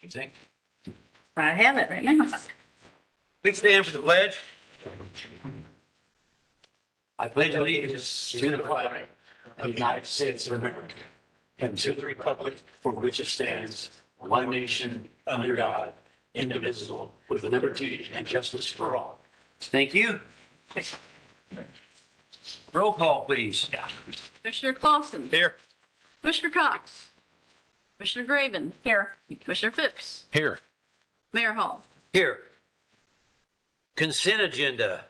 You think? I have it right now. Please stand for the pledge. I pledge allegiance to the flag of the United States of America and to the republic for which it stands, one nation, under God, indivisible, with liberty and justice for all. Thank you. Roll call, please. Commissioner Clausen. Here. Commissioner Cox. Commissioner Graven. Here. Commissioner Phipps. Here. Mayor Hall. Here. Consent agenda.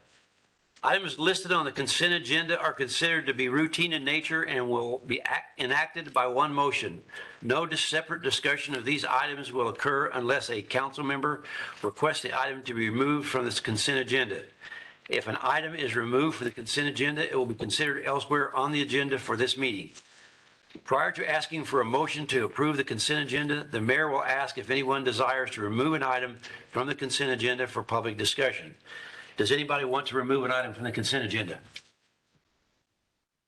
Items listed on the consent agenda are considered to be routine in nature and will be enacted by one motion. No separate discussion of these items will occur unless a council member requests the item to be removed from this consent agenda. If an item is removed from the consent agenda, it will be considered elsewhere on the agenda for this meeting. Prior to asking for a motion to approve the consent agenda, the mayor will ask if anyone desires to remove an item from the consent agenda for public discussion. Does anybody want to remove an item from the consent agenda?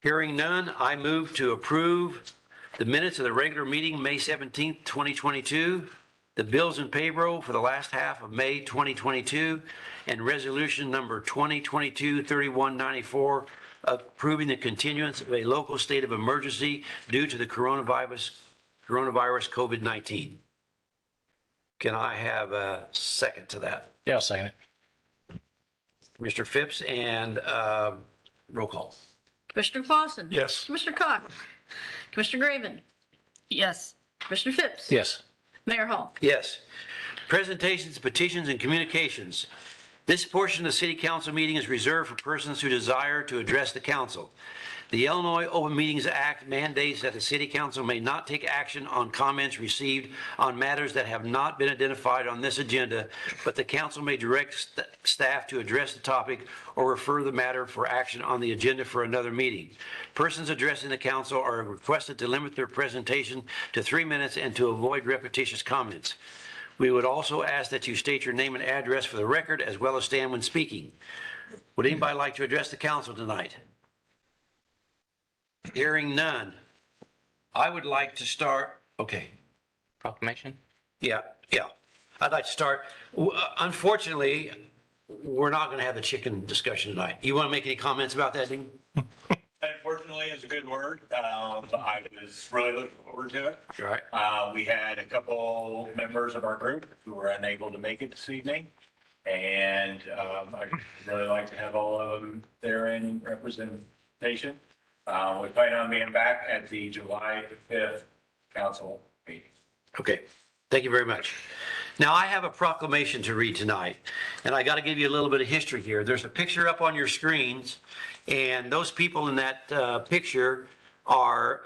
Hearing none, I move to approve the minutes of the regular meeting, May 17th, 2022, the bills and payroll for the last half of May 2022, and resolution number 2022-3194, approving the continuance of a local state of emergency due to the coronavirus COVID-19. Can I have a second to that? Yeah, I'll second it. Mr. Phipps and roll call. Commissioner Clausen. Yes. Commissioner Cox. Commissioner Graven. Yes. Commissioner Phipps. Yes. Mayor Hall. Yes. Presentations, petitions, and communications. This portion of the city council meeting is reserved for persons who desire to address the council. The Illinois Open Meetings Act mandates that the city council may not take action on comments received on matters that have not been identified on this agenda, but the council may direct staff to address the topic or refer the matter for action on the agenda for another meeting. Persons addressing the council are requested to limit their presentation to 3 minutes and to avoid repetitious comments. We would also ask that you state your name and address for the record as well as stand when speaking. Would anybody like to address the council tonight? Hearing none. I would like to start, okay. Proclamation? Yeah. I'd like to start. Unfortunately, we're not going to have the chicken discussion tonight. You want to make any comments about that, Dean? Unfortunately is a good word. I was really looking forward to it. All right. We had a couple members of our group who were unable to make it this evening. And I'd really like to have all of them there in representation. We plan on being back at the July 5th council meeting. Okay. Thank you very much. Now, I have a proclamation to read tonight, and I got to give you a little bit of history here. There's a picture up on your screens, and those people in that picture are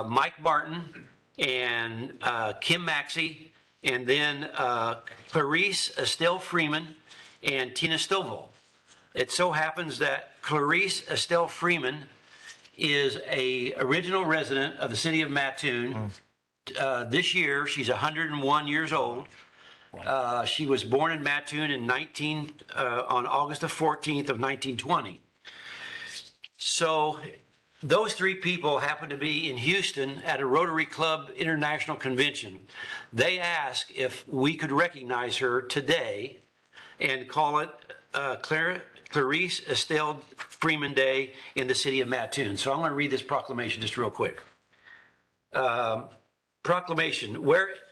Mike Martin and Kim Maxey, and then Clarice Estelle Freeman and Tina Stovall. It so happens that Clarice Estelle Freeman is a original resident of the city of Mattoon. This year, she's 101 years old. She was born in Mattoon on August the 14th of 1920. So those three people happened to be in Houston at a Rotary Club International Convention. They asked if we could recognize her today and call it Clarice Estelle Freeman Day in the city of Mattoon. So I'm going to read this proclamation just real quick. Proclamation.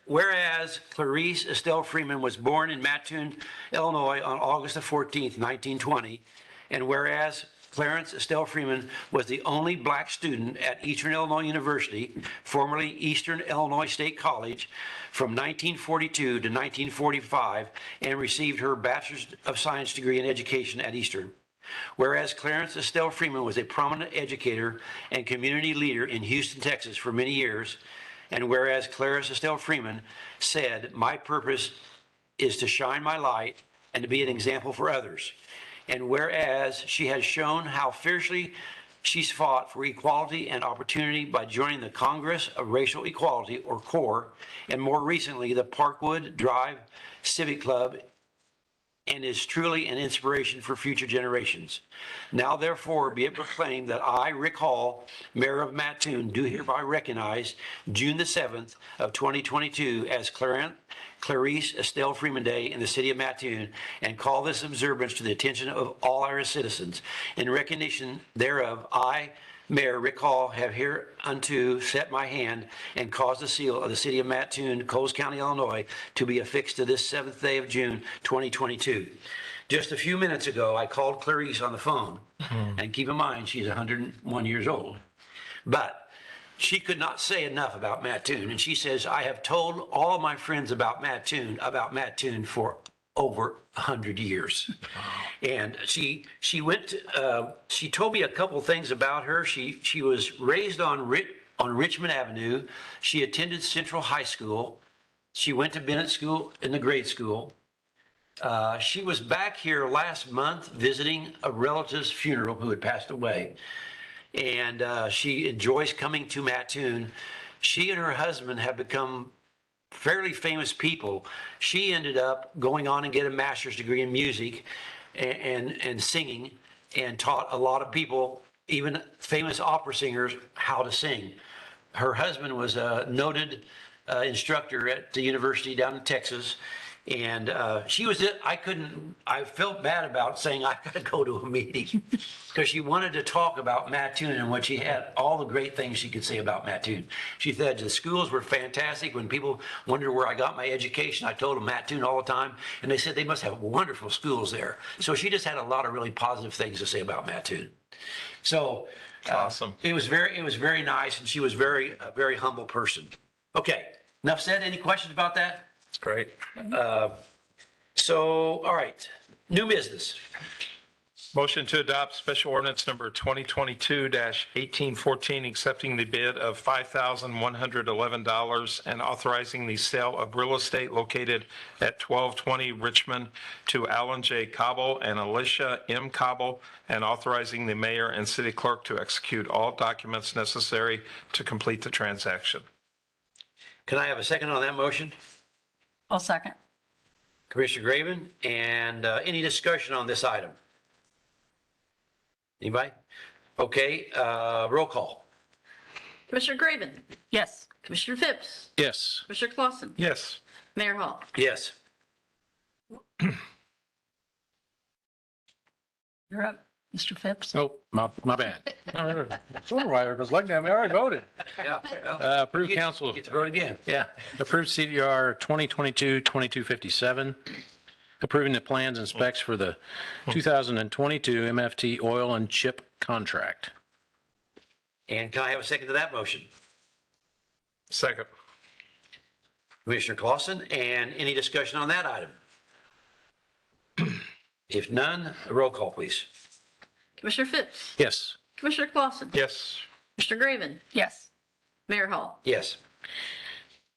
Whereas Clarice Estelle Freeman was born in Mattoon, Illinois on August the 14th, 1920, and whereas Clarence Estelle Freeman was the only black student at Eastern Illinois University, formerly Eastern Illinois State College, from 1942 to 1945, and received her Bachelor's of Science degree in education at Eastern. Whereas Clarence Estelle Freeman was a prominent educator and community leader in Houston, Texas for many years, and whereas Clarice Estelle Freeman said, "My purpose is to shine my light and to be an example for others." And whereas she has shown how fiercely she's fought for equality and opportunity by joining the Congress of Racial Equality, or CORE, and more recently the Parkwood Drive Civic Club and is truly an inspiration for future generations. Now therefore be it proclaimed that I, Rick Hall, Mayor of Mattoon, do hereby recognize June the 7th of 2022 as Clarice Estelle Freeman Day in the city of Mattoon, and call this observance to the attention of all our citizens. In recognition thereof, I, Mayor Rick Hall, have hereunto set my hand and caused the seal of the city of Mattoon, Coles County, Illinois, to be affixed to this 7th day of June, 2022. Just a few minutes ago, I called Clarice on the phone, and keep in mind, she's 101 years old. But she could not say enough about Mattoon, and she says, I have told all of my friends about Mattoon for over 100 years. And she told me a couple things about her. She was raised on Richmond Avenue. She attended Central High School. She went to Bennett School in the grade school. She was back here last month visiting a relative's funeral who had passed away. And she enjoys coming to Mattoon. She and her husband have become fairly famous people. She ended up going on and get a master's degree in music and singing, and taught a lot of people, even famous opera singers, how to sing. Her husband was a noted instructor at the university down in Texas. And she was it. I felt bad about saying I got to go to a meeting because she wanted to talk about Mattoon and what she had, all the great things she could say about Mattoon. She said the schools were fantastic. When people wondered where I got my education, I told them Mattoon all the time. And they said they must have wonderful schools there. So she just had a lot of really positive things to say about Mattoon. So Awesome. It was very nice. And she was a very humble person. Okay. Enough said. Any questions about that? It's great. So, all right, new business. Motion to adopt special ordinance number 2022-1814, accepting the bid of $5,111 and authorizing the sale of real estate located at 1220 Richmond to Alan J. Cobble and Alicia M. Cobble, and authorizing the mayor and city clerk to execute all documents necessary to complete the transaction. Can I have a second on that motion? I'll second. Commissioner Graven, and any discussion on this item? Anybody? Okay, roll call. Commissioner Graven. Yes. Commissioner Phipps. Yes. Commissioner Clausen. Yes. Mayor Hall. Yes. You're up, Mr. Phipps. Oh, my bad. I wonder why everybody's looking at me. I already voted. Yeah. Approved council. Get to vote again. Yeah. Approved CDR 2022-2257. Approving the plans and specs for the 2022 MFT oil and chip contract. And can I have a second to that motion? Second. Commissioner Clausen, and any discussion on that item? If none, a roll call, please. Commissioner Phipps. Yes. Commissioner Clausen. Yes. Commissioner Graven. Yes. Mayor Hall. Yes.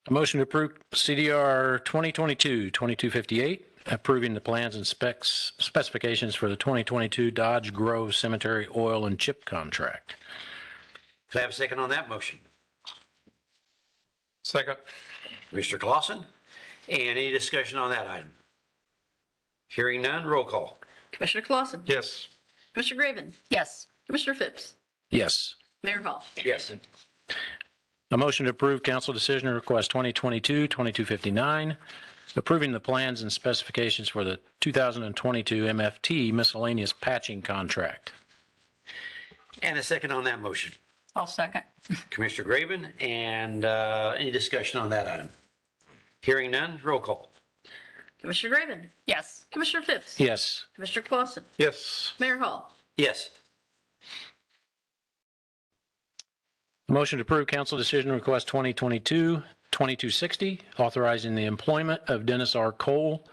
A motion to approve CDR 2022-2258, approving the plans and specifications for the 2022 Dodge Grove Cemetery oil and chip contract. Can I have a second on that motion? Second. Mr. Clausen, and any discussion on that item? Hearing none, roll call. Commissioner Clausen. Yes. Commissioner Graven. Yes. Commissioner Phipps. Yes. Mayor Hall. Yes. A motion to approve council decision request 2022-2259, approving the plans and specifications for the 2022 MFT miscellaneous patching contract. And a second on that motion. I'll second. Commissioner Graven, and any discussion on that item? Hearing none, roll call. Commissioner Graven. Yes. Commissioner Phipps. Yes. Commissioner Clausen. Yes. Mayor Hall. Yes. A motion to approve council decision request 2022-2260, authorizing the employment of Dennis R. Cole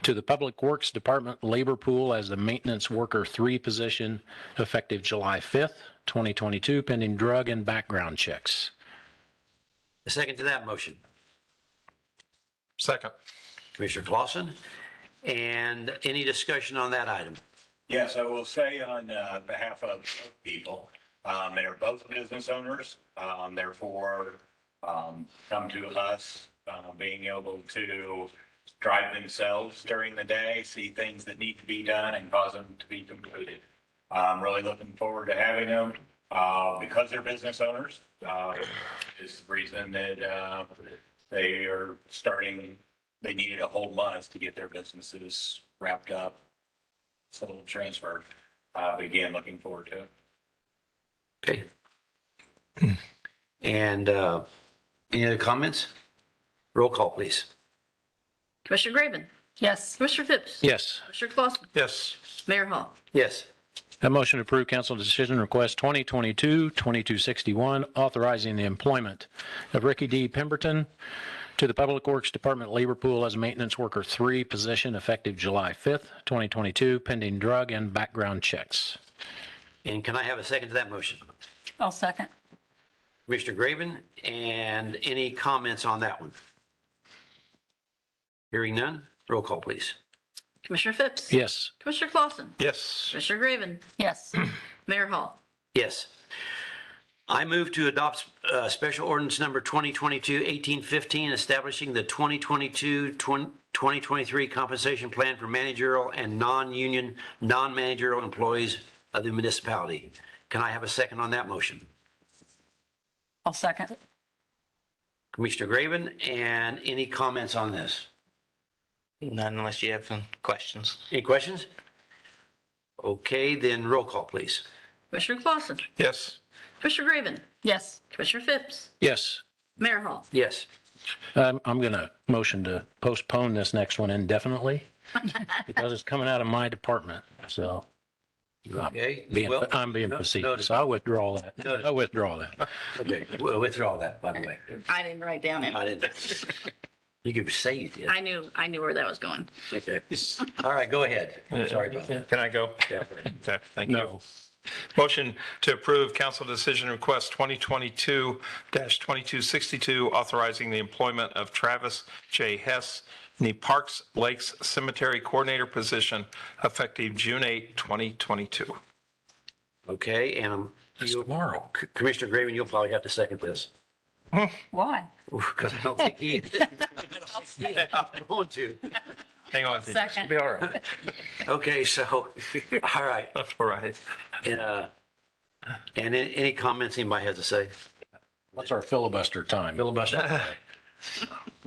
to the Public Works Department labor pool as the maintenance worker 3 position effective July 5th, 2022, pending drug and background checks. A second to that motion. Second. Commissioner Clausen, and any discussion on that item? Yes, I will say on behalf of people, they're both business owners, therefore come to us being able to drive themselves during the day, see things that need to be done and cause them to be completed. I'm really looking forward to having them, because they're business owners, is the reason that, they are starting, they needed a whole month to get their businesses wrapped up, sold, transferred. But again, looking forward to it. Okay. And any other comments? Roll call, please. Commissioner Graven, Yes. Commissioner Phipps. Yes. Commissioner Clausen, Yes. Mayor Hall. Yes. A motion to approve council decision request 2022-2261, authorizing the employment of Ricky D. Pemberton to the Public Works Department Labor Pool as Maintenance Worker 3 position effective July 5th, 2022, pending drug and background checks. And can I have a second to that motion? I'll second. Commissioner Graven, and any comments on that one? Hearing none, roll call, please. Commissioner Phipps. Yes. Commissioner Clausen, Yes. Commissioner Graven, Yes. Mayor Hall. Yes. I move to adopt special ordinance number 2022-1815, establishing the 2022-2023 compensation plan for managerial and non-union, non-managerial employees of the municipality. Can I have a second on that motion? I'll second. Commissioner Graven, and any comments on this? None unless you have some questions. Any questions? Okay, then roll call, please. Commissioner Clausen, Yes. Commissioner Graven, Yes. Commissioner Phipps, Yes. Mayor Hall. Yes. I'm going to motion to postpone this next one indefinitely because it's coming out of my department. So Okay. I'm being no- facetious. noted. I withdraw that. Noted. I withdraw that. Okay, we'll withdraw that, by the way. I didn't write down I it. didn't. You could say you did. I knew where that was going. Okay. All right, go ahead. Sorry about that. Can I go? Yeah. Okay, thank you. No. Motion to approve council decision request 2022-2262, authorizing the employment of Travis J. Hess in the Parks Lakes Cemetery Coordinator position effective June 8, 2022. Okay, and That's tomorrow. Commissioner Graven, you'll probably have to second this. Why? Because I don't think he. I'm going to. Hang on. Second. Be all right. Okay, so, all right. That's all right. And any comments anybody has to say? What's our filibuster time? Filibuster?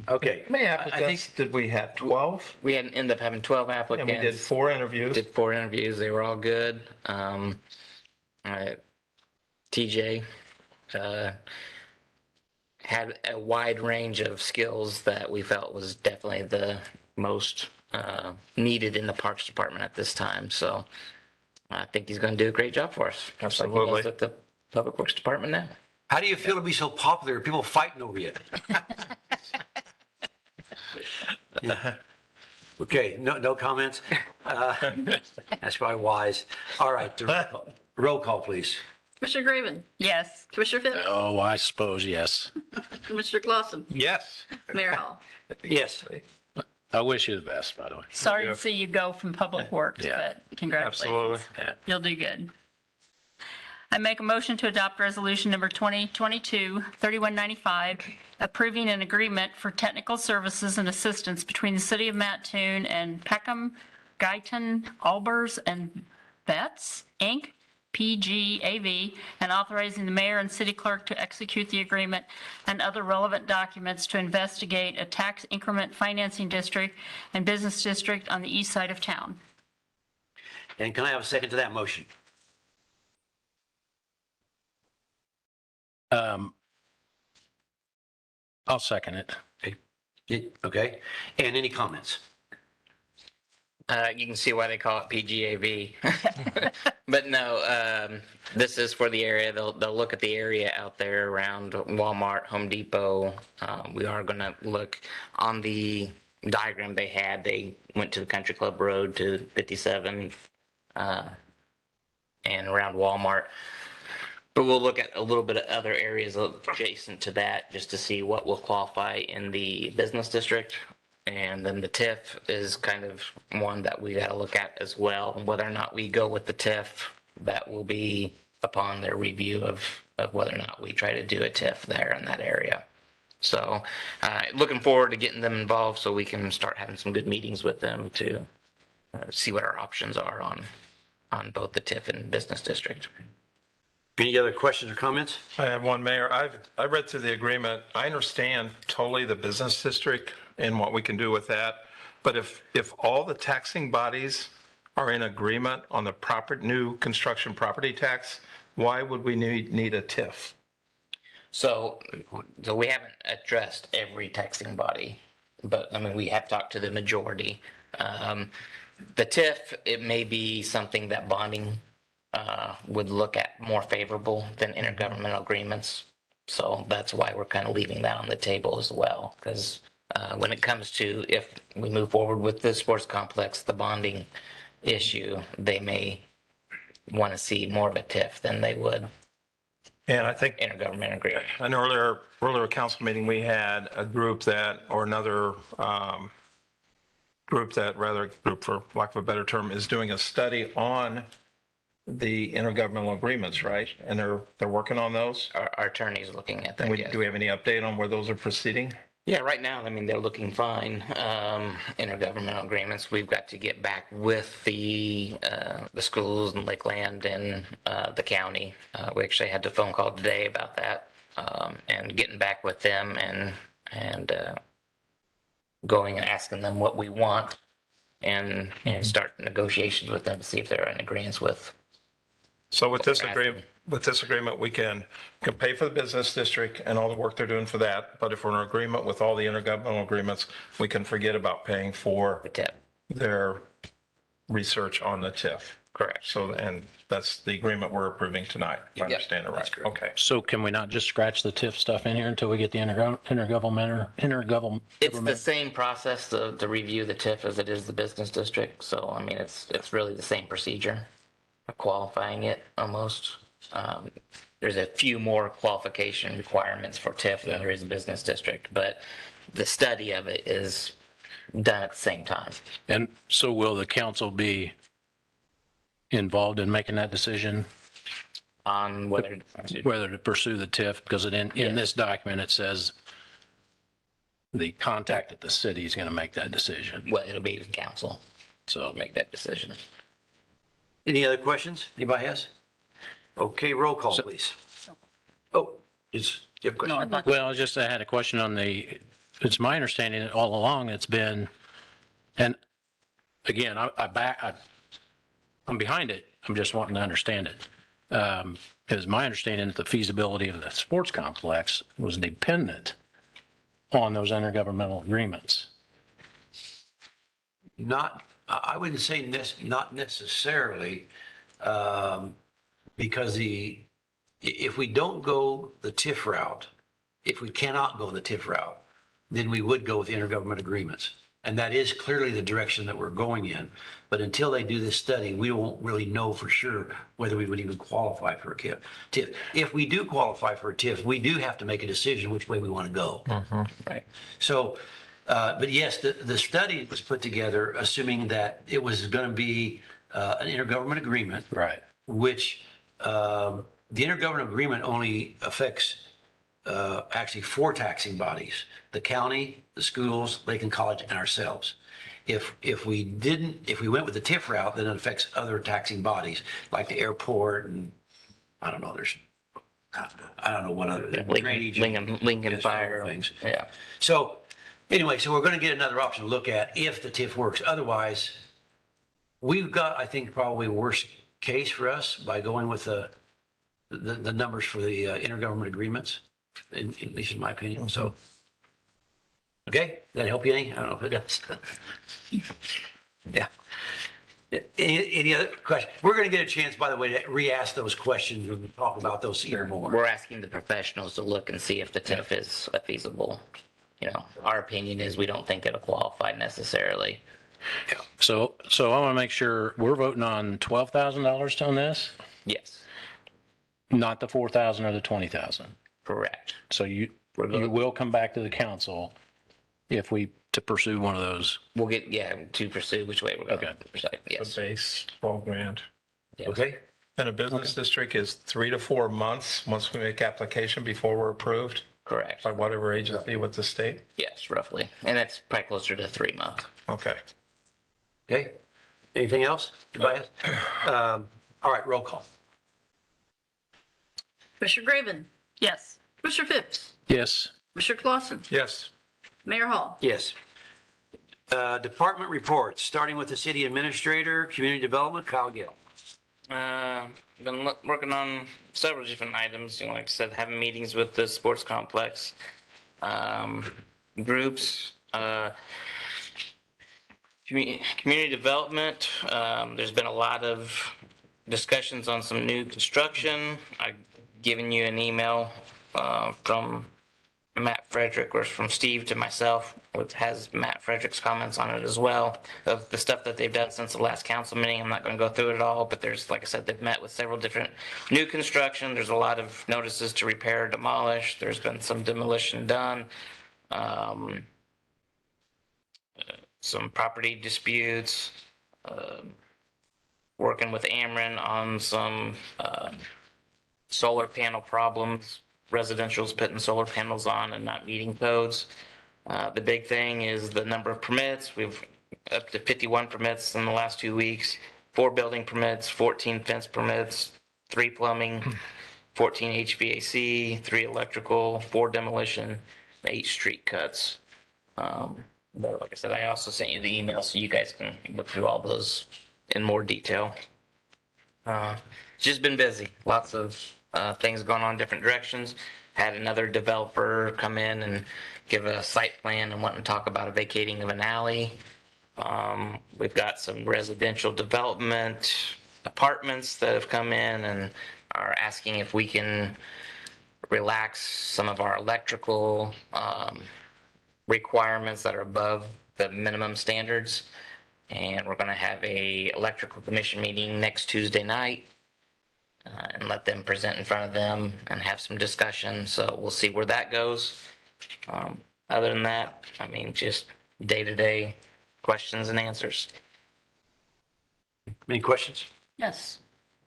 Okay. How many I think- applicants did we have? 12? We had ended up having 12 And applicants. we did 4 interviews. Did 4 interviews. They were all good. TJ had a wide range of skills that we felt was definitely the most needed in the Parks Department at this time. So I think he's going to do a great job for us. Just like he Absolutely. does with the Public Works Department now. How do you feel to be so popular? People fighting over you? Okay, no comments? That's probably wise. All right, the roll call, please. Commissioner Graven, Yes. Commissioner Phipps, Oh, I suppose, yes. Commissioner Clausen, Yes. Mayor Hall. Yes. I wish you the best, by the way. Sorry Yeah. to see you go from Public Works, Yeah. but congratulations. Absolutely. You'll do good. I make a motion to adopt resolution number 2022-3195, approving an agreement for technical services and assistance between the City of Mattoon and Peckham, Guyton, Albers, and Betts, Inc., PGAV, and authorizing the mayor and city clerk to execute the agreement and other relevant documents to investigate a tax increment financing district and business district on the east side of town. And can I have a second to that motion? I'll second it. Okay, and any comments? You can see why they call it PGAV. But no, this is for the area. They'll look at the area out there around Walmart, Home Depot. We are going to look on the diagram they had. They went to the Country Club Road to 57 and around Walmart. But we'll look at a little bit of other areas adjacent to that just to see what will qualify in the business district. And then the TIF is kind of one that we got to look at as well. Whether or not we go with the TIF, that will be upon their review of whether or not we try to do a TIF there in that area. So looking forward to getting them involved so we can start having some good meetings with them to see what our options are on both the TIF and business district. Any other questions or comments? I have one, Mayor. I read through the agreement. I understand totally the business district and what we can do with that. But if all the taxing bodies are in agreement on the new construction property tax, why would we need a TIF? So we haven't addressed every taxing body, but I mean, we have talked to the majority. The TIF, it may be something that bonding would look at more favorable than intergovernmental agreements. So that's why we're kind of leaving that on the table as well. Because when it comes to if we move forward with the sports complex, the bonding issue, they may want to see more of a TIF than they would And I think intergovernmental agreement. an earlier council meeting, we had a group that, or another group for lack of a better term, is doing a study on the intergovernmental agreements, right? And they're working on those? Our attorney's looking at And that, yes. do we have any update on where those are proceeding? Yeah, right now, I mean, they're looking fine. Intergovernmental agreements, we've got to get back with the schools in Lakeland and the county. We actually had a phone call today about that, and getting back with them and going and asking them what we want and start negotiations with them to see if they're in agreement with. So with this agreement, we can pay for the business district and all the work they're doing for that. But if we're in agreement with all the intergovernmental agreements, we can forget about paying for The tip, their research on the TIF. correct. So, and that's the agreement we're approving tonight, if I Yep, understand it that's right. correct. Okay. So can we not just scratch the TIF stuff in here until we get the intergovernmental? It's the same process to review the TIF as it is the business district. So, I mean, it's really the same procedure, qualifying it almost. There's a few more qualification requirements for TIF than there is a business district, but the study of it is done at the same time. And so will the council be involved in making that decision, On whether, whether to pursue the TIF? Because in this document, it says the contact at the city is going to make that decision. well, it'll be the council So to make that decision. Any other questions anybody has? Okay, roll call, please. Oh, you have a question? Well, I had a question on it's my understanding that all along it's been, and again, I'm behind it. I'm just wanting to understand it. It was my understanding that the feasibility of the sports complex was dependent on those intergovernmental agreements. I wouldn't say not necessarily, because if we don't go the TIF route, if we cannot go the TIF route, then we would go with the intergovernment agreements. And that is clearly the direction that we're going in. But until they do this study, we won't really know for sure whether we would even qualify for a TIF. If we do qualify for a TIF, we do have to make a decision which way we want to go. Right. So, but yes, the study was put together assuming that it was going to be an intergovernment agreement, Right. which the intergovernmental agreement only affects actually 4 taxing bodies: the county, the schools, Lakeland College, and ourselves. If we went with the TIF route, then it affects other taxing bodies like the airport and I don't know. I don't know what other drainage and- Lincoln yes, Fire. things. Yeah. So anyway, so we're going to get another option to look at if the TIF works. Otherwise, we've got, I think, probably worst case for us by going with the numbers for the intergovernment agreements, at least in my opinion. So, okay, that help you any? I don't know if it does. Yeah. Any other questions? We're going to get a chance, by the way, to re-ask those questions and talk about those even more. We're asking the professionals to look and see if the TIF is feasible. Our opinion is we don't think it'll qualify necessarily. So I want to make sure we're voting on $12,000 on this, Yes, not the 4,000 or the 20,000. correct. So you will come back to the council if to pursue one of those. We'll get, to pursue which way we're going to proceed. The Yes. base, 12 grand. Okay? And a business district is 3 to 4 months once we make application before we're approved. Correct. By whatever agency with the state? Yes, roughly. And it's probably closer to 3 months. Okay. Okay. Anything else? Tobias? All right, roll call. Commissioner Graven, Yes. Commissioner Phipps, Yes. Commissioner Clausen, Yes. Mayor Hall. Yes. Department reports, starting with the city administrator, community development, Kyle Gill. Been working on several different items, like I said, having meetings with the sports complex, groups, community development. There's been a lot of discussions on some new construction. I've given you an email, from Matt Frederick, or from Steve to myself, which has Matt Frederick's comments on it as well, of the stuff that they've done since the last council meeting. I'm not going to go through it all, but there's, like I said, they've met with several different new construction. There's a lot of notices to repair, demolish. There's been some demolition done. Some property disputes, working with Ameren on some solar panel problems. Residential's putting solar panels on and not meeting codes. The big thing is the number of permits. We've up to 51 permits in the last 2 weeks, 4 building permits, 14 fence permits, 3 plumbing, 14 HVAC, 3 electrical, 4 demolition, 8 street cuts. But like I said, I also sent you the email so you guys can look through all those in more detail. It's just been busy. Lots of things going on in different directions. Had another developer come in and give a site plan and want to talk about a vacating of an alley. We've got some residential development apartments that have come in and are asking if we can relax some of our electrical requirements that are above the minimum standards. And we're going to have a electrical commission meeting next Tuesday night, and let them present in front of them and have some discussion. So we'll see where that goes. Other than that, I mean, just day-to-day questions and answers. Any questions? Yes.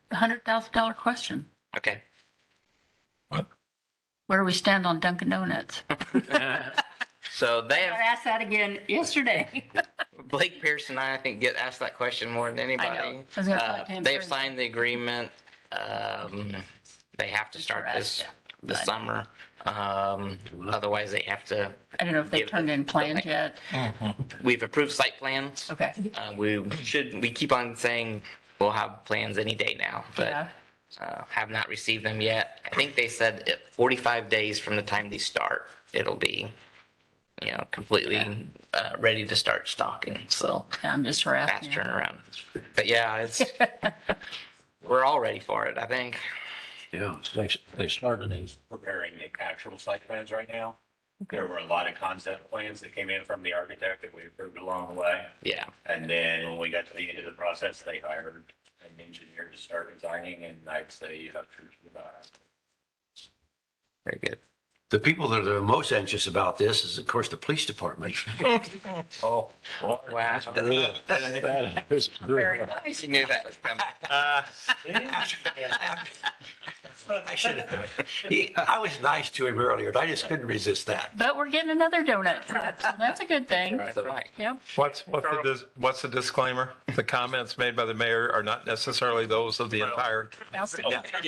The $100,000 question. Okay. Where do we stand on Dunkin' Donuts? So they I have, asked that again yesterday. Blake Pierce and I think, get asked that question more than anybody. I was gonna talk to him They've Thursday. signed the agreement. They have to start this summer. Otherwise they have to, I don't know if they turned in plans yet. we've approved site plans. Okay. We keep on saying we'll have plans any day now, but Yeah. have not received them yet. I think they said 45 days from the time they start, it'll be, completely ready to start stocking. So I'm just fast harassing you. turnaround. But yeah, we're all ready for it, I think. Yeah. They started it. Preparing the actual site plans right now. There were a lot of concept plans that came in from the architect that we approved along the way. Yeah. And then when we got to the end of the process, they hired an engineer to start designing, and I'd say Very good. The people that are the most anxious about this is, of course, the police department. oh, Wow. Very nice. You knew that was coming. I was nice to him earlier, but I just couldn't resist that. But we're getting another donut. So that's a good thing. So, Mike, Yep. What's the disclaimer? The comments made by the mayor are not necessarily those of the entire, Yeah,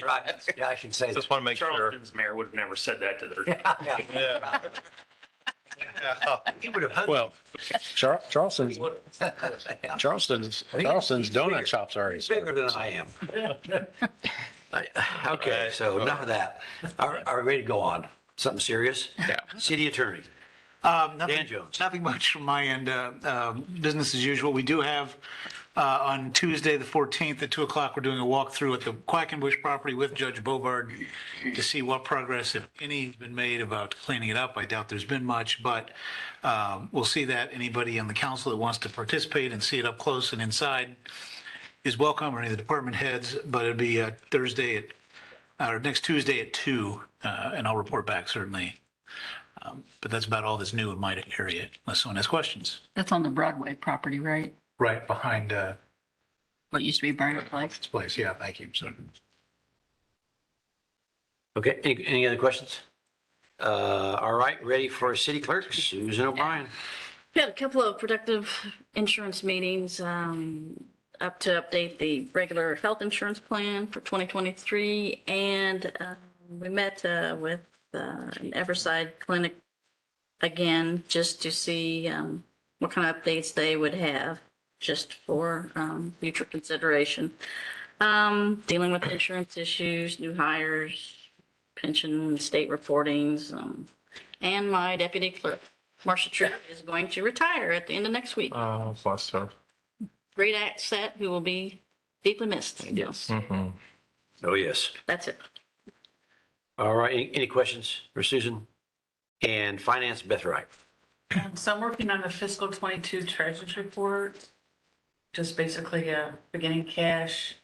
right. Yeah, I can say that. just want to make sure. Charleston's mayor would have never said that to their. Yeah. He would have hung. Well, Charleston's donut shops are. Bigger than I am. Okay, so enough of that. Are we ready to go on? Something serious? Yeah. City attorney. Dan Nothing Jones. nothing much from my end. Business as usual. We do have on Tuesday, the 14th at 2:00, we're doing a walkthrough at the Quackenbush property with Judge Bovard to see what progress, if any, has been made about cleaning it up. I doubt there's been much, but we'll see that. Anybody on the council that wants to participate and see it up close and inside is welcome, or any of the department heads, but it'll be next Tuesday at 2, and I'll report back certainly. But that's about all that's new in my area, unless someone has questions. That's on the Broadway property, right? Right behind What used to be Barrett Place. this place. Yeah, thank you. So Okay, any other questions? All right, ready for city clerk, Susan O'Brien. We had a couple of productive insurance meetings, up to update the regular health insurance plan for 2023. And we met with an Everside clinic again, just to see what kind of updates they would have, just for future consideration. Dealing with insurance issues, new hires, pension, state reportings, and my deputy clerk, Marcia Tripp, is going to retire at the end of next week. Bless her. Great asset who will be deeply missed. Yes. Mhm. Oh, yes. That's it. All right, any questions for Susan? And finance, Beth Wright. So I'm working on the fiscal 22 treasurer's report, just basically beginning cash,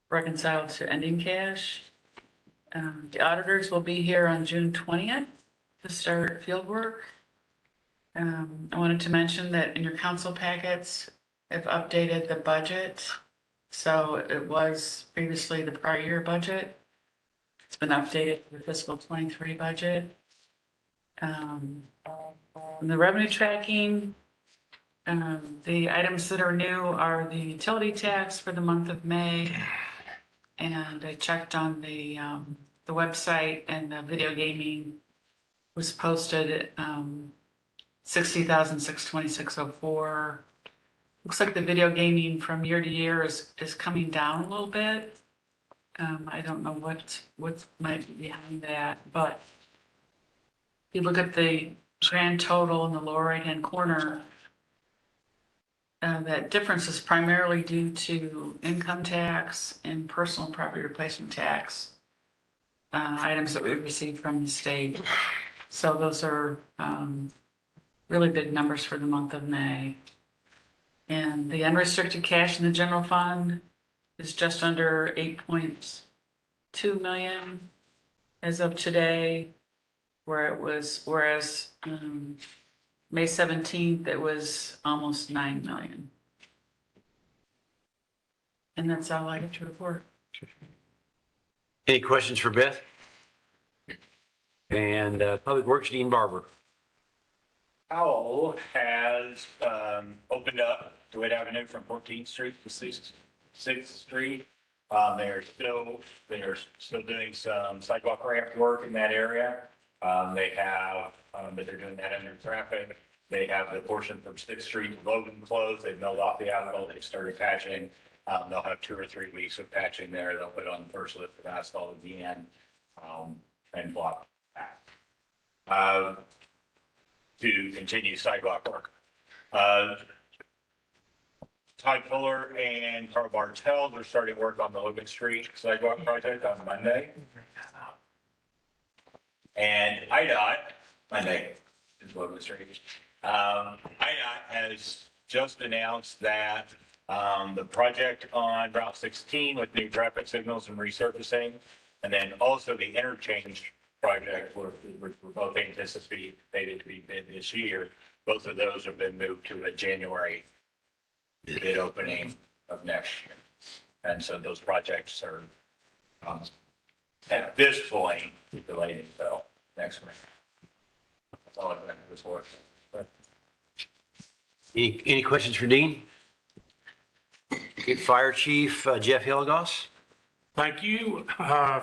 reconciled to ending cash. The auditors will be here on June 20th to start field work. I wanted to mention that in your council packets, I've updated the budget. So it was previously the prior year budget. It's been updated to the fiscal 23 budget. And the revenue tracking, the items that are new are the utility tax for the month of May. And I checked on the website, and the video gaming was posted at 60,626.04. Looks like the video gaming from year to year is coming down a little bit. I don't know what might be behind that, but if you look at the grand total in the lower right-hand corner, that difference is primarily due to income tax and personal property replacement tax items that we received from the state. So those are really big numbers for the month of May. And the unrestricted cash in the general fund is just under 8.2 million as of today, whereas May 17th, it was almost 9 million. And that's all I have to report. Any questions for Beth? And Public Works, Dean Barber. Powell has opened up DeWitt Avenue from 14th Street to 6th Street. They're still doing some sidewalk ramp work in that area. They have, but they're doing that under traffic. They have the portion from 6th Street to Logan closed. They've milled off the asphalt. They've started patching. They'll have 2 or 3 weeks of patching there. They'll put on the first lift of asphalt again and block that. To continue sidewalk work. Todd Fuller and Carl Bartels are starting work on the Logan Street sidewalk project on Monday. And IDOT, Monday is Logan Street. IDOT has just announced that the project on Route 16 with new traffic signals and resurfacing, and then also the interchange project, we're both anticipated to be bid this year. Both of those have been moved to a January bid opening of next year. And so those projects are at this point delayed until next spring. That's all I've been this work. Any questions for Dean? Okay, Fire Chief Jeff Hilligoss. Thank you.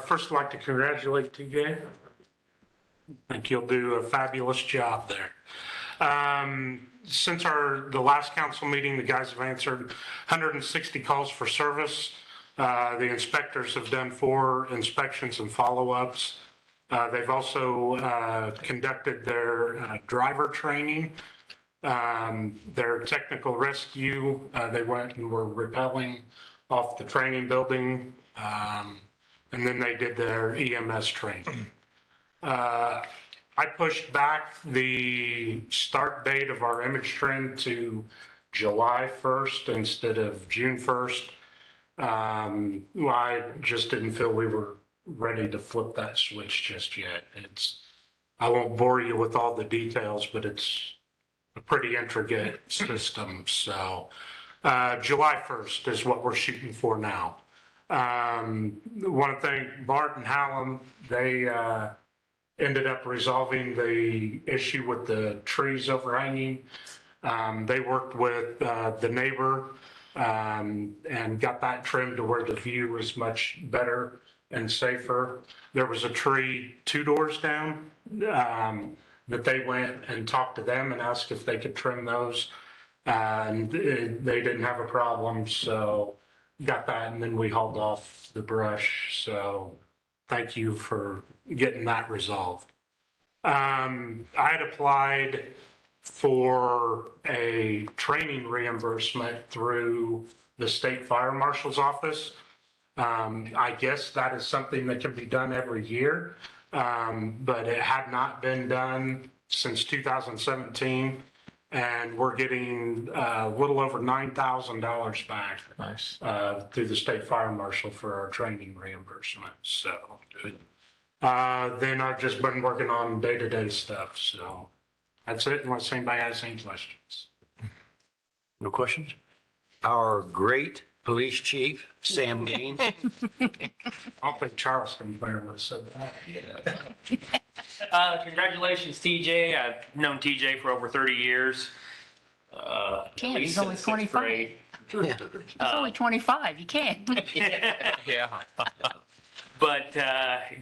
First, I'd like to congratulate you guys. I think you'll do a fabulous job there. Since the last council meeting, the guys have answered 160 calls for service. The inspectors have done 4 inspections and follow-ups. They've also conducted their driver training, their technical rescue. They went and were rappelling off the training building, and then they did their EMS training. I pushed back the start date of our image trend to July 1st instead of June 1st. I just didn't feel we were ready to flip that switch just yet. I won't bore you with all the details, but it's a pretty intricate system. So July 1st is what we're shooting for now. Want to thank Bart and Hallam. They ended up resolving the issue with the trees overhanging. They worked with the neighbor and got that trimmed to where the view was much better and safer. There was a tree 2 doors down that they went and talked to them and asked if they could trim those. And they didn't have a problem, so got that, and then we hauled off the brush. So thank you for getting that resolved. I had applied for a training reimbursement through the state fire marshal's office. I guess that is something that can be done every year, but it had not been done since 2017. And we're getting a little over $9,000 back. Nice. Through the state fire marshal for our training reimbursement. So then I've just been working on day-to-day stuff. So that's it, unless anybody has any questions. No questions? Our great police chief, Sam Gaines. I don't think Charles can bear with said that. Congratulations, TJ. I've known TJ for over 30 years. Can't, at he's least only since 25. sixth grade. Yeah. He's only 25, you can't. Yeah. But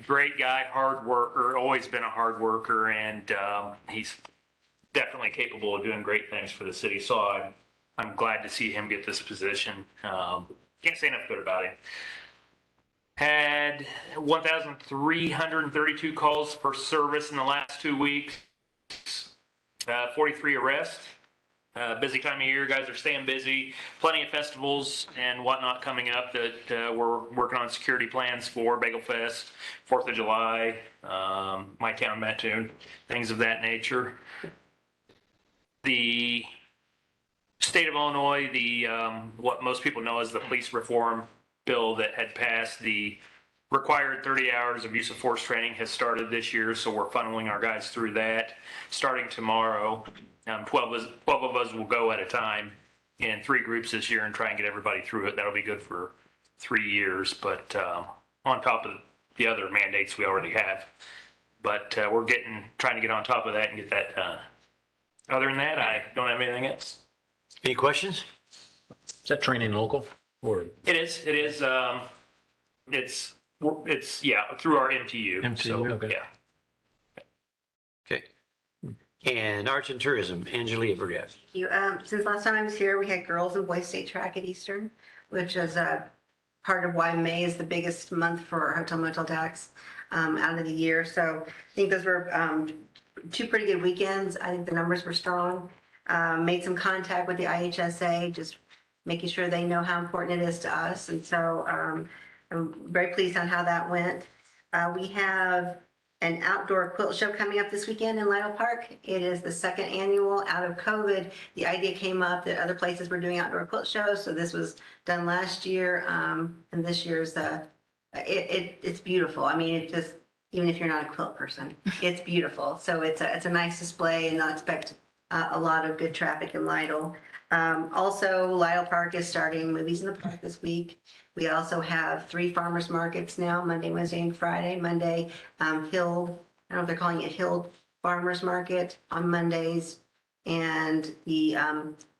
great guy, hard worker, always been a hard worker, and he's definitely capable of doing great things for the city. So I'm glad to see him get this position. Can't say enough good about him. Had 1,332 calls for service in the last 2 weeks, 43 arrests. Busy time of year, guys are staying busy. Plenty of festivals and whatnot coming up that we're working on security plans for. Bagel Fest, 4th of July, My Town Mattoon, things of that nature. The state of Illinois, what most people know as the police reform bill that had passed, the required 30 hours of use of force training has started this year, so we're funneling our guys through that starting tomorrow. 12 of us will go at a time in 3 groups this year and try and get everybody through it. That'll be good for 3 years, but on top of the other mandates we already have. But we're trying to get on top of that and get that done. Other than that, I don't have anything else. Any questions? Is that training local or? It is. It's through our MTU. MTU, So, okay. Yeah. Okay. And Arts and Tourism, Angelia Burgess. You, since last time I was here, we had girls and boys state track at Eastern, which is part of why May is the biggest month for hotel motel tax out of the year. So I think those were 2 pretty good weekends. I think the numbers were strong. Made some contact with the IHSA, just making sure they know how important it is to us. And so I'm very pleased on how that went. We have an outdoor quilt show coming up this weekend in Lytle Park. It is the 2nd annual. Out of COVID, the idea came up that other places were doing outdoor quilt shows. So this was done last year. And this year's, it's beautiful. I mean, it just, even if you're not a quilt person, it's beautiful. So it's a nice display, and I expect a lot of good traffic in Lytle. Also, Lytle Park is starting Movies in the Park this week. We also have 3 farmers markets now, Monday, Wednesday, and Friday. Monday, Hill, I don't know if they're calling it Hill Farmers Market on Mondays. And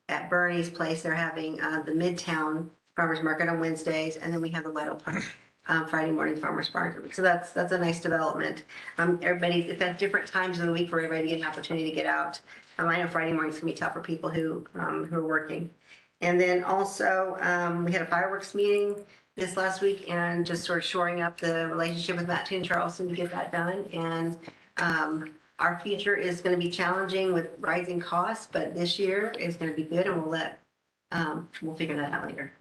at Bernie's place, they're having the Midtown Farmers Market on Wednesdays. And then we have the Lytle Park Friday morning farmers market. So that's a nice development. It's at different times of the week for everybody to get an opportunity to get out. I know Friday mornings can be tough for people who are working. And then also, we had a fireworks meeting this last week, and just sort of shoring up the relationship with Mattoon and Charleston to get that done. And our future is going to be challenging with rising costs, but this year is going to be good, and we'll figure that out later.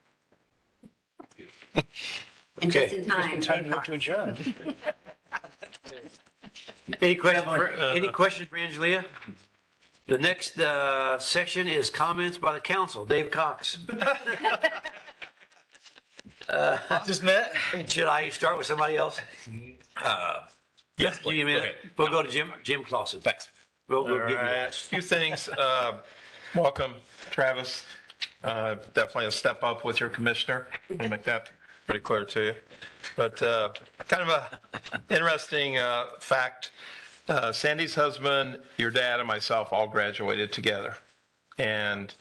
And just in time. To adjourn. Any questions for Angelia? The next section is comments by the council. Dave Cox. Just met. Should I start with somebody else? Yes, Give me a minute. We'll go to Jim Clausen. Thanks. We'll All give you right, a that. few things. Welcome, Travis. Definitely a step up with your commissioner. Let me make that pretty clear to you. But kind of a interesting fact Sandy's husband, your dad, and myself all graduated together. And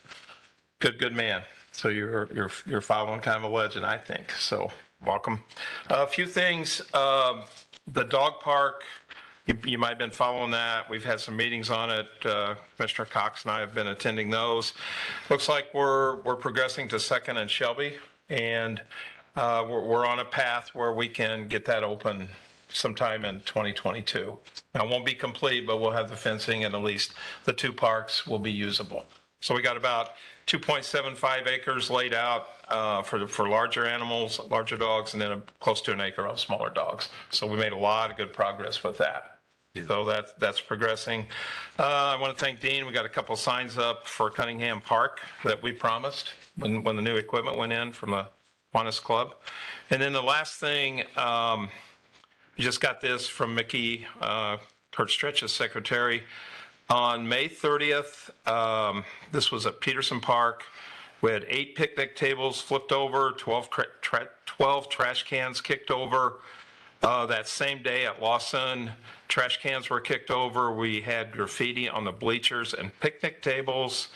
good man. So you're following kind of a legend, I think. So welcome. A few things. The dog park, you might have been following that. We've had some meetings on it. Commissioner Cox and I have been attending those. Looks like we're progressing to Second and Shelby, and we're on a path where we can get that open sometime in 2022. Now, it won't be complete, but we'll have the fencing, and at least the two parks will be usable. So we got about 2.75 acres laid out for larger animals, larger dogs, and then close to an acre of smaller dogs. So we made a lot of good progress with that. So that's progressing. I want to thank Dean. We got a couple signs up for Cunningham Park that we promised when the new equipment went in from the Kiwanis Club. And then the last thing, we just got this from Mickey Kurt Stretch's secretary. On May 30th, this was at Peterson Park. We had 8 picnic tables flipped over, 12 trash cans kicked over. That same day at Lawson, trash cans were kicked over. We had graffiti on the bleachers and picnic tables.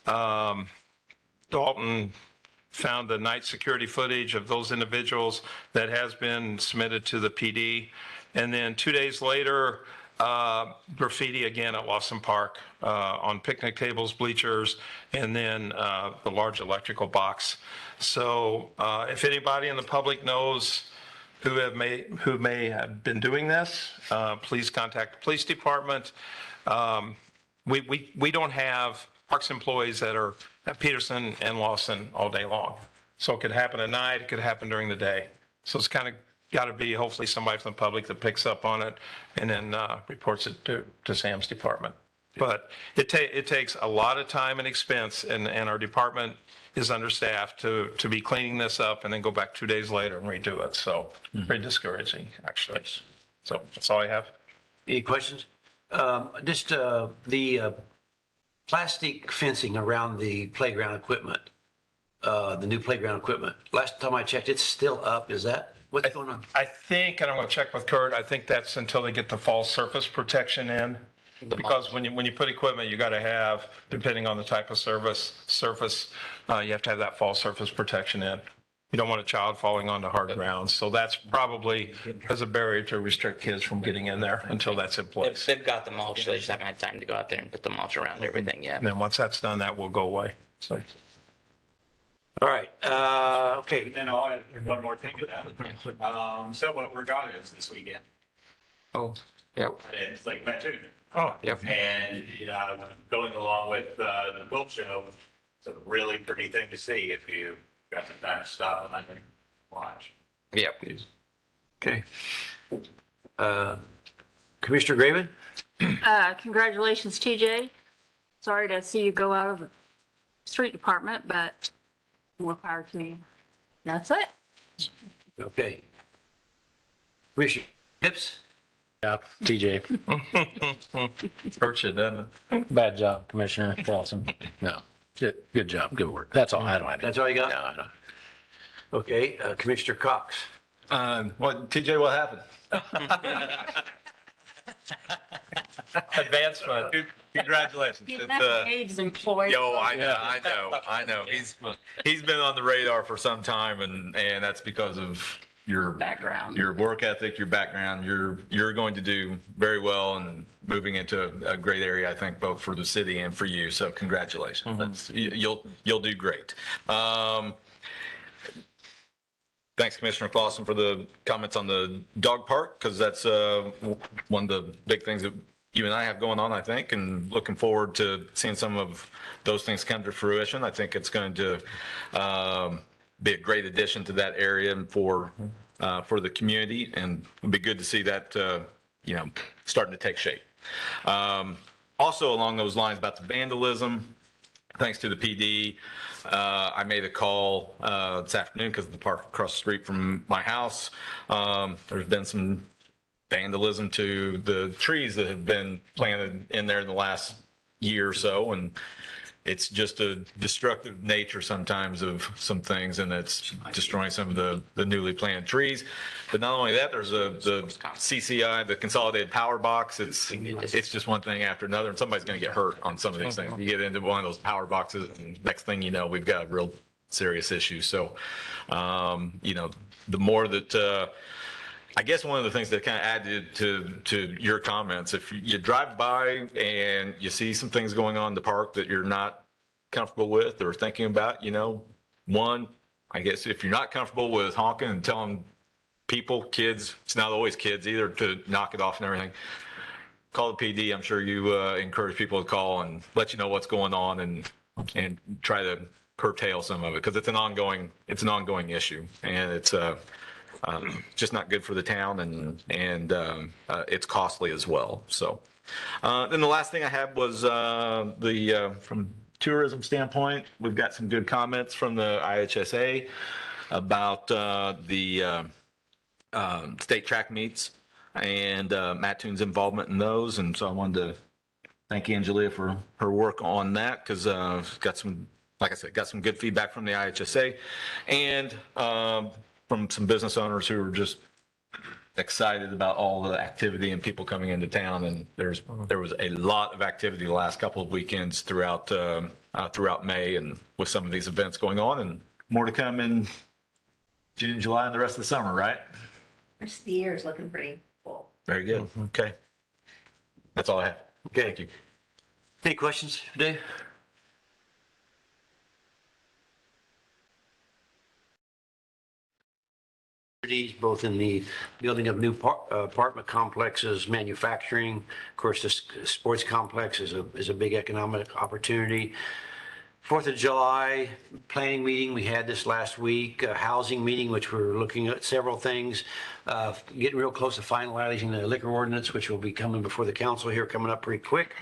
Dalton found the night security footage of those individuals that has been submitted to the PD. And then 2 days later, graffiti again at Lawson Park on picnic tables, bleachers, and then the large electrical box. So if anybody in the public knows who may have been doing this, please contact the police department. We don't have parks employees that are at Peterson and Lawson all day long. So it could happen at night, it could happen during the day. So it's kind of got to be hopefully somebody from the public that picks up on it and then reports it to Sam's department. But it takes a lot of time and expense, and our department is understaffed to be cleaning this up and then go back 2 days later and redo it. So very discouraging, actually. So that's all I have. Any questions? Just the plastic fencing around the playground equipment, the new playground equipment. Last time I checked, it's still up. Is that what's going on? I think, and I'm going to check with Kurt, I think that's until they get the fall surface protection in. Because when you put equipment, you got to have, depending on the type of surface, you have to have that fall surface protection in. You don't want a child falling onto hard ground. So that's probably as a barrier to restrict kids from getting in there until that's in place. They've got the mulch, they just haven't had time to go out there and put the mulch around everything yet. And then once that's done, that will go away. So. All right. Okay. And then I'll add one more thing to that. So what Regatta is this weekend. Oh, yeah. It's Lake Mattoon. Oh, Yep. And going along with the quilt show, it's a really pretty thing to see if you got the time to stop and watch. Yep. Okay. Commissioner Graven? Congratulations, TJ. Sorry to see you go out of the street department, but more power to you. That's it. Okay. Commissioner Hips? Yeah, TJ. Hurts you, doesn't it? Bad job, Commissioner Clausen. No, good job, good work. That's all. I don't have. That's all you got? No, I don't. Okay. Commissioner Cox? What, TJ, what happened? Advancement. Congratulations. He's It's, never aged employee. I know. He's been on the radar for some time, and that's because of your Background. your work ethic, your background. You're going to do very well and moving into a great area, I think, both for the city and for you. So congratulations. You'll do great. Thanks, Commissioner Clausen, for the comments on the dog park, because that's one of the big things that you and I have going on, I think, and looking forward to seeing some of those things come to fruition. I think it's going to be a great addition to that area and for the community, and it'd be good to see that starting to take shape. Also, along those lines about the vandalism, thanks to the PD, I made a call this afternoon because of the park across the street from my house. There's been some vandalism to the trees that have been planted in there in the last year or so, and it's just a destructive nature sometimes of some things, and it's destroying some of the newly planted trees. But not only that, there's the CCI, the Consolidated Power Box. It's just one thing after another, and somebody's going to get hurt on some of these things. You get into one of those power boxes, and next thing you know, we've got a real serious issue. So, the more that, I guess one of the things that kind of added to your comments, if you drive by and you see some things going on in the park that you're not comfortable with or thinking about, one, I guess if you're not comfortable with honking and telling people, kids, it's not always kids either, to knock it off and everything, call the PD. I'm sure you encourage people to call and let you know what's going on and try to curtail some of it, because it's an ongoing issue, and it's just not good for the town, and it's costly as well. So then the last thing I had was from tourism standpoint, we've got some good comments from the IHSA about the state track meets and Mattoon's involvement in those. And so I wanted to thank Angelia for her work on that, because got some, like I said, got some good feedback from the IHSA and from some business owners who are just excited about all the activity and people coming into town. And there was a lot of activity the last couple of weekends throughout May, and with some of these events going on, and more to come in June, July, and the rest of the summer, right? The rest of the year is looking pretty full. Very good. Okay. That's all I have. Okay. Thank you. Any questions, Dave? Both in the building of new apartment complexes, manufacturing. Of course, the sports complex is a big economic opportunity. 4th of July planning meeting, we had this last week, a housing meeting, which we're looking at several things, getting real close to finalizing the liquor ordinance, which will be coming before the council here, coming up pretty quick.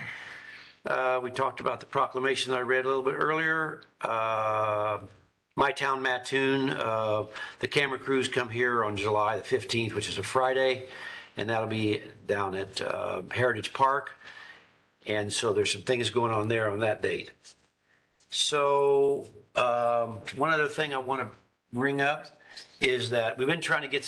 We talked about the proclamation that I read a little bit earlier. My Town Mattoon, the camera crews come here on July the 15th, which is a Friday, and that'll be down at Heritage Park. And so there's some things going on there on that date. So one other thing I want to bring up is that we've been trying to get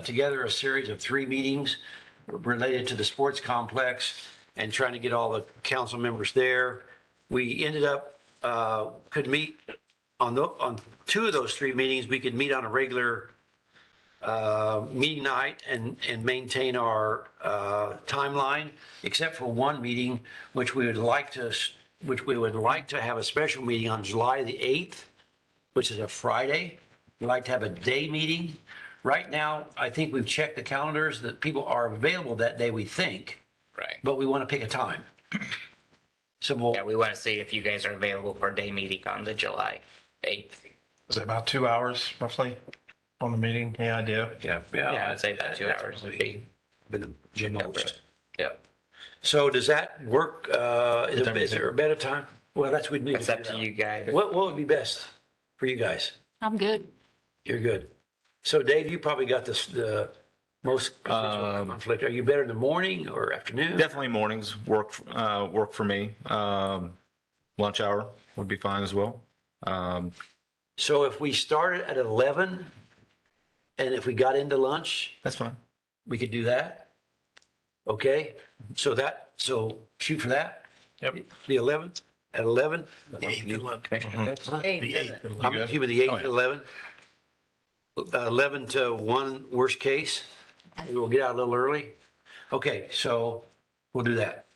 together a series of 3 meetings related to the sports complex and trying to get all the council members there. We ended up, could meet on 2 of those 3 meetings. We could meet on a regular meeting night and maintain our timeline, except for one meeting, which we would like to have a special meeting on July the 8th, which is a Friday. We'd like to have a day meeting. Right now, I think we've checked the calendars that people are available that day, we think. Right. But we want to pick a time. So Yeah, we want to see if you guys are available for a day meeting on the July 8th. Is it about 2 hours roughly on the meeting? Any idea? Yeah, Yeah, I'd say that 2 hours would be. been the most. Yep. So does that work? Is there a better time? Well, that's what we need. It's up to you guys. What would be best for you guys? I'm good. You're good. So Dave, you probably got the most conflict. Are you better in the morning or afternoon? Definitely mornings work for me. Lunch hour would be fine as well. So if we started at 11 and if we got into lunch, That's fine. we could do that? Okay, so shoot for that? Yep. The 11th, at 11? Eight, I'm good? keeping the 8th at 11. 11 to 1, worst case. We'll get out a little early. Okay, so we'll do that.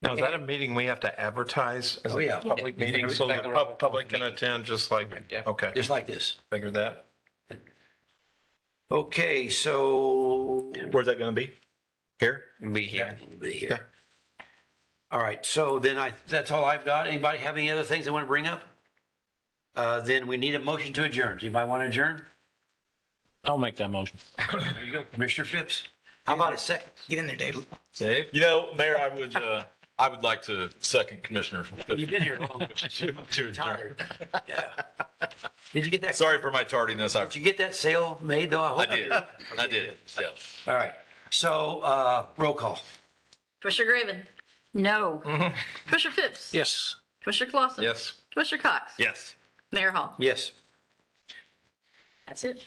Now, is that a meeting we have to advertise as Oh, yeah. a public meeting so the public can attend, just like, okay, Just like this. figured that. Okay, so. Where's that going to be? Here? Be here. Be here. All right, so then that's all I've got. Anybody have any other things they want to bring up? Then we need a motion to adjourn. Does anybody want to adjourn? I'll make that motion. There you go, Commissioner Phipps. How about a second? Get in there, Dave. Dave? Mayor, I would like to second Commissioner. You've been here long. Tired. Yeah. Did you get that? Sorry for my tardiness. Did you get that sale made though? I did. Yeah. All right, so roll call. Commissioner Graven, No. Commissioner Phipps? Yes. Commissioner Clausen? Yes. Commissioner Cox? Yes. Mayor Hall? Yes. That's it.